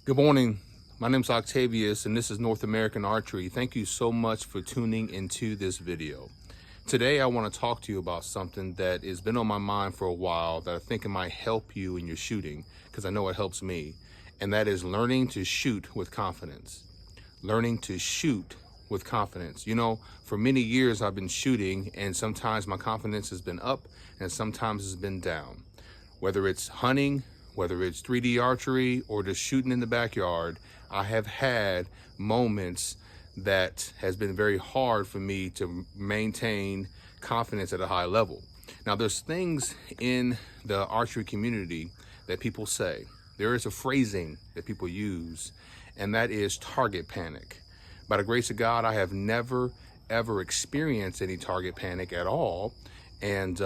Good morning. My name is Octavius, and this is North American Archery. Thank you so much for tuning into this video. Today, I want to talk to you about something that has been on my mind for a while that I think it might help you in your shooting, because I know it helps me, and that is learning to shoot with confidence. Learning to shoot with confidence. You know, for many years I've been shooting, and sometimes my confidence has been up, and sometimes it's been down. Whether it's hunting, whether it's 3D archery, or just shooting in the backyard, I have had moments that has been very hard for me to maintain confidence at a high level. Now, there's things in the archery community that people say. There is a phrasing that people use, and that is target panic. By the grace of God, I have never, ever experienced any target panic at all. And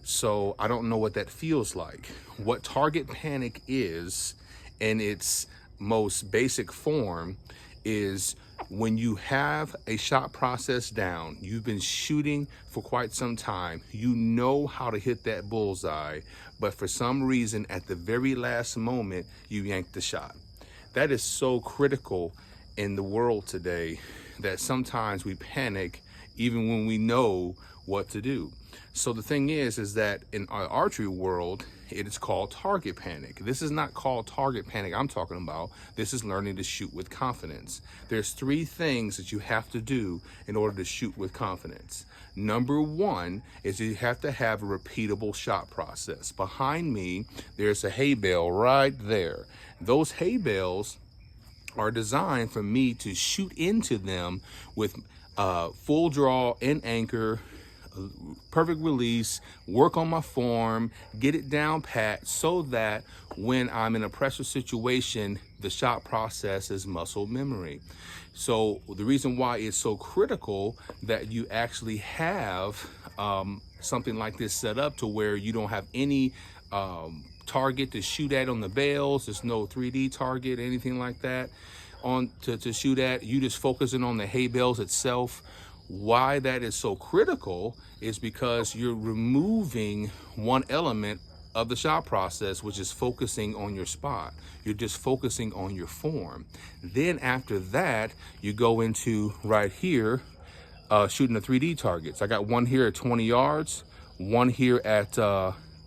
so I don't know what that feels like. What target panic is, in its most basic form, is when you have a shot process down, you've been shooting for quite some time, you know how to hit that bullseye, but for some reason at the very last moment, you yank the shot. That is so critical in the world today that sometimes we panic even when we know what to do. So the thing is that in our archery world, it is called target panic. This is not called target panic I'm talking about. This is learning to shoot with confidence. There's three things that you have to do in order to shoot with confidence. Number one is you have to have a repeatable shot process. Behind me, there's a hay bale right there. Those hay bales are designed for me to shoot into them with full draw and anchor, perfect release, work on my form, get it down pat, so that when I'm in a pressure situation, the shot process is muscle memory. So the reason why it's so critical that you actually have something like this set up to where you don't have any target to shoot at on the bales. There's no 3D target, anything like that to shoot at. You just focusing on the hay bales itself. Why that is so critical is because you're removing one element of the shot process, which is focusing on your spot. You're just focusing on your form. Then after that, you go into right here, shooting the 3D targets. I got one here at 20 yards, one here at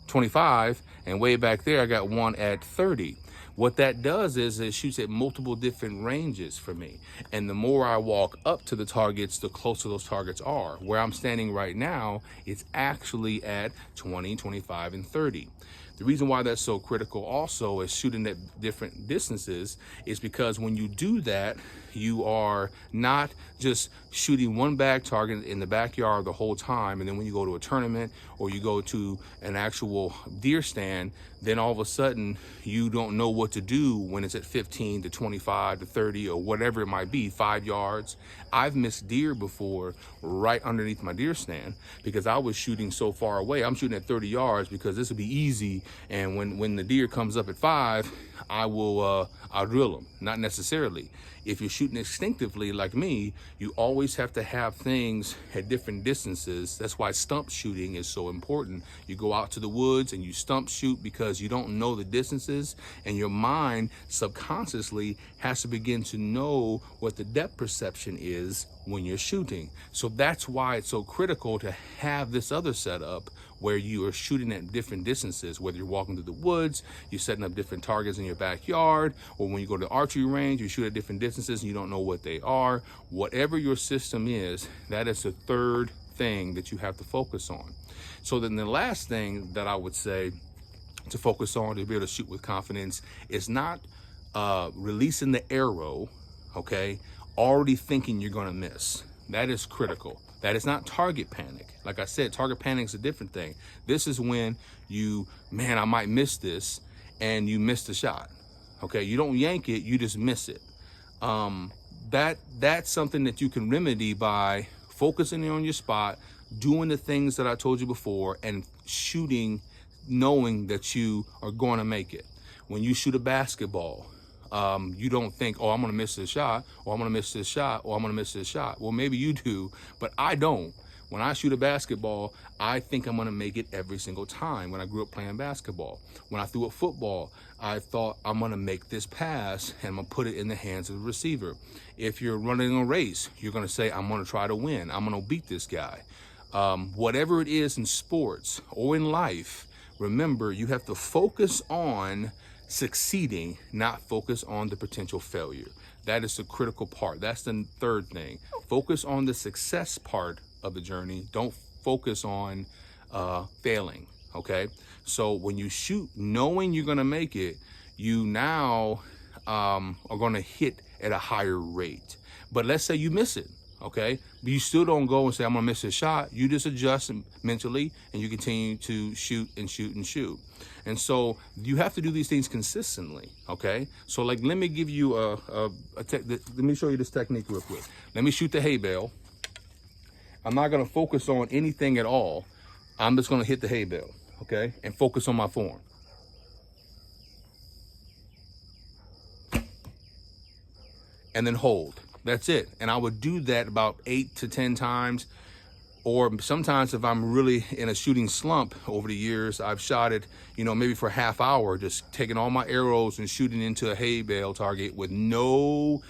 25, and way back there I got one at 30. What that does is it shoots at multiple different ranges for me. And the more I walk up to the targets, the closer those targets are. Where I'm standing right now, it's actually at 20, 25, and 30. The reason why that's so critical also is shooting at different distances is because when you do that, you are not just shooting one bag target in the backyard the whole time, and then when you go to a tournament or you go to an actual deer stand, then all of a sudden you don't know what to do when it's at 15 to 25 to 30 or whatever it might be, 5 yards. I've missed deer before right underneath my deer stand because I was shooting so far away. I'm shooting at 30 yards because this would be easy, and when the deer comes up at 5, I'll drill them. Not necessarily. If you're shooting instinctively like me, you always have to have things at different distances. That's why stump shooting is so important. You go out to the woods and you stump shoot because you don't know the distances, and your mind subconsciously has to begin to know what the depth perception is when you're shooting. So that's why it's so critical to have this other setup where you are shooting at different distances, whether you're walking through the woods, you're setting up different targets in your backyard, or when you go to the archery range, you shoot at different distances and you don't know what they are. Whatever your system is, that is the third thing that you have to focus on. So then the last thing that I would say to focus on to be able to shoot with confidence is not releasing the arrow, okay, already thinking you're gonna miss. That is critical. That is not target panic. Like I said, target panic is a different thing. This is when man, I might miss this, and you miss the shot. Okay, you don't yank it, you just miss it. That's something that you can remedy by focusing on your spot, doing the things that I told you before, and shooting knowing that you are going to make it. When you shoot a basketball, you don't think, oh, I'm gonna miss this shot, or I'm gonna miss this shot, or I'm gonna miss this shot. Well, maybe you do, but I don't. When I shoot a basketball, I think I'm gonna make it every single time. When I grew up playing basketball, when I threw a football, I thought I'm gonna make this pass and I'm gonna put it in the hands of the receiver. If you're running a race, you're gonna say, I'm gonna try to win. I'm gonna beat this guy. Whatever it is in sports or in life, remember, you have to focus on succeeding, not focus on the potential failure. That is the critical part. That's the third thing. Focus on the success part of the journey. Don't focus on failing, okay? So when you shoot knowing you're gonna make it, you now are gonna hit at a higher rate. But let's say you miss it, okay? But you still don't go and say, I'm gonna miss a shot. You just adjust mentally and you continue to shoot and shoot and shoot. And so you have to do these things consistently, okay? So like, let me give you let me show you this technique real quick. Let me shoot the hay bale. I'm not gonna focus on anything at all. I'm just gonna hit the hay bale, okay? And focus on my form. And then hold. That's it. And I would do that about 8 to 10 times. Or sometimes if I'm really in a shooting slump over the years, I've shot it, you know, maybe for a half hour, just taking all my arrows and shooting into a hay bale target with no,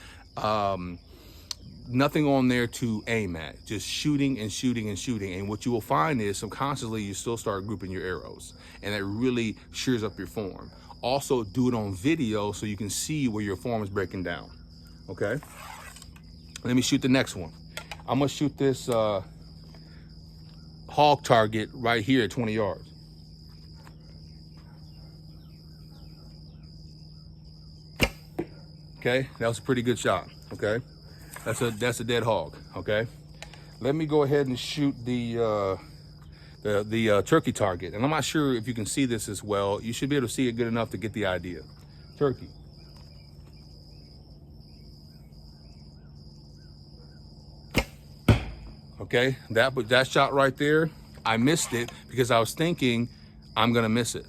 nothing on there to aim at, just shooting and shooting and shooting. And what you will find is subconsciously you still start grouping your arrows, and that really shears up your form. Also do it on video so you can see where your form is breaking down, okay? Let me shoot the next one. I'm gonna shoot this hog target right here at 20 yards. Okay, that was a pretty good shot, okay? That's a dead hog, okay? Let me go ahead and shoot the turkey target. And I'm not sure if you can see this as well. You should be able to see it good enough to get the idea. Turkey. Okay, that shot right there, I missed it because I was thinking I'm gonna miss it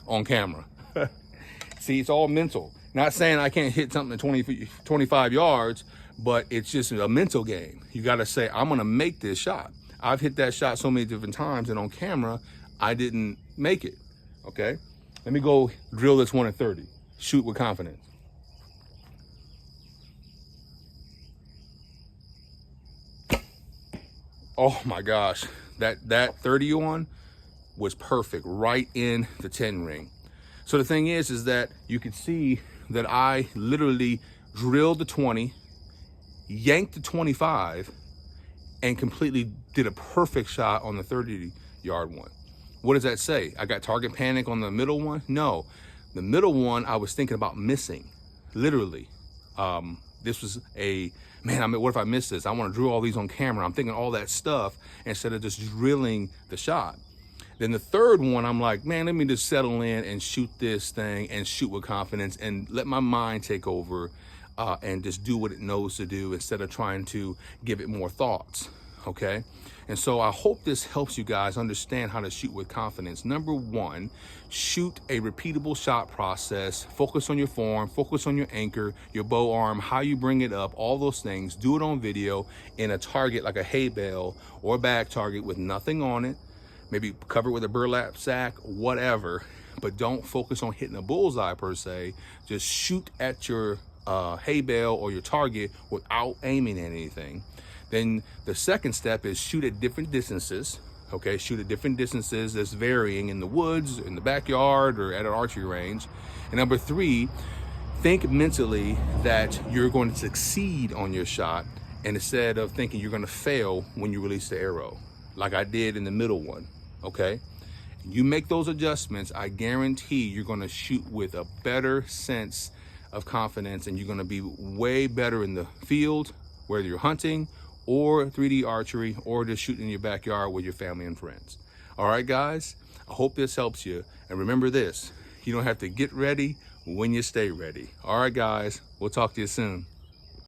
on camera. See, it's all mental. Not saying I can't hit something at 25 yards, but it's just a mental game. You gotta say, I'm gonna make this shot. I've hit that shot so many different times, and on camera, I didn't make it, okay? Let me go drill this one at 30. Shoot with confidence. Oh my gosh, that 30 one was perfect, right in the 10 ring. So the thing is that you can see that I literally drilled the 20, yanked the 25, and completely did a perfect shot on the 30-yard one. What does that say? I got target panic on the middle one? No, the middle one I was thinking about missing, literally. This was man, what if I miss this? I want to drill all these on camera. I'm thinking all that stuff instead of just drilling the shot. Then the third one, I'm like, man, let me just settle in and shoot this thing and shoot with confidence and let my mind take over and just do what it knows to do instead of trying to give it more thoughts, okay? And so I hope this helps you guys understand how to shoot with confidence. Number one, shoot a repeatable shot process. Focus on your form, focus on your anchor, your bow arm, how you bring it up, all those things. Do it on video in a target like a hay bale or a bag target with nothing on it. Maybe cover it with a burlap sack, whatever. But don't focus on hitting a bullseye per se. Just shoot at your hay bale or your target without aiming at anything. Then the second step is shoot at different distances, okay? Shoot at different distances that's varying in the woods, in the backyard, or at an archery range. And number three, think mentally that you're going to succeed on your shot, and instead of thinking you're gonna fail when you release the arrow, like I did in the middle one, okay? You make those adjustments, I guarantee you're gonna shoot with a better sense of confidence, and you're gonna be way better in the field, whether you're hunting, or 3D archery, or just shooting in your backyard with your family and friends. All right, guys, I hope this helps you. And remember this, you don't have to get ready when you stay ready. All right, guys, we'll talk to you soon.